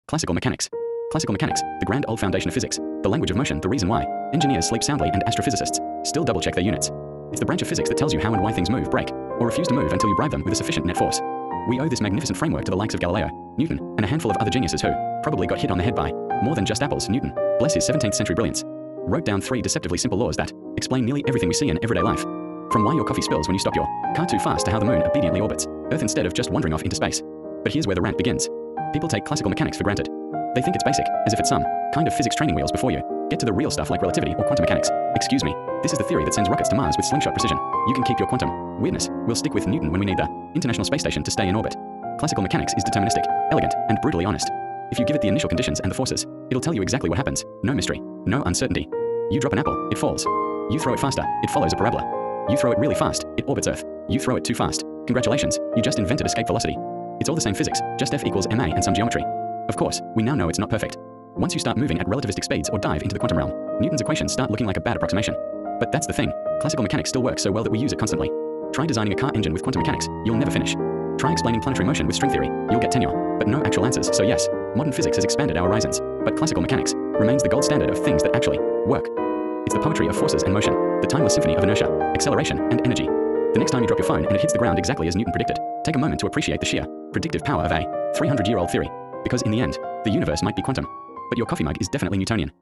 Classical mechanics. Classical mechanics, the grand old foundation of physics, the language of motion, the reason why engineers sleep soundly and astrophysicists still double-check their units. It's the branch of physics that tells you how and why things move, break, or refuse to move until you bribe them with a sufficient net force. We owe this magnificent framework to the likes of Galileo, Newton, and a handful of other geniuses who probably got hit on the head by more than just apples. Newton, bless his 17th century brilliance, wrote down 3 deceptively simple laws that explain nearly everything we see in everyday life. From why your coffee spills when you stop your car too fast to how the moon obediently orbits Earth instead of just wandering off into space. But here's where the rant begins. People take classical mechanics for granted. They think it's basic, as if it's some kind of physics training wheels before you get to the real stuff like relativity or quantum mechanics. Excuse me, this is the theory that sends rockets to Mars with slingshot precision. You can keep your quantum weirdness. We'll stick with Newton when we need the International Space Station to stay in orbit. Classical mechanics is deterministic, elegant, and brutally honest. If you give it the initial conditions and the forces, it'll tell you exactly what happens. No mystery, no uncertainty. You drop an apple, it falls. You throw it faster, it follows a parabola. You throw it really fast, it orbits Earth. You throw it too fast. Congratulations, you just invented escape velocity. It's all the same physics, just F equals ma and some geometry. Of course, we now know it's not perfect. Once you start moving at relativistic speeds or dive into the quantum realm, Newton's equations start looking like a bad approximation. But that's the thing, classical mechanics still works so well that we use it constantly. Try designing a car engine with quantum mechanics, you'll never finish. Try explaining planetary motion with string theory, you'll get tenure, but no actual answers. So yes, modern physics has expanded our horizons, but classical mechanics remains the gold standard of things that actually work. It's the poetry of forces and motion, the timeless symphony of inertia, acceleration, and energy. The next time you drop your phone and it hits the ground exactly as Newton predicted, take a moment to appreciate the sheer, predictive power of a 300-year-old theory. Because in the end, the universe might be quantum, but your coffee mug is definitely Newtonian.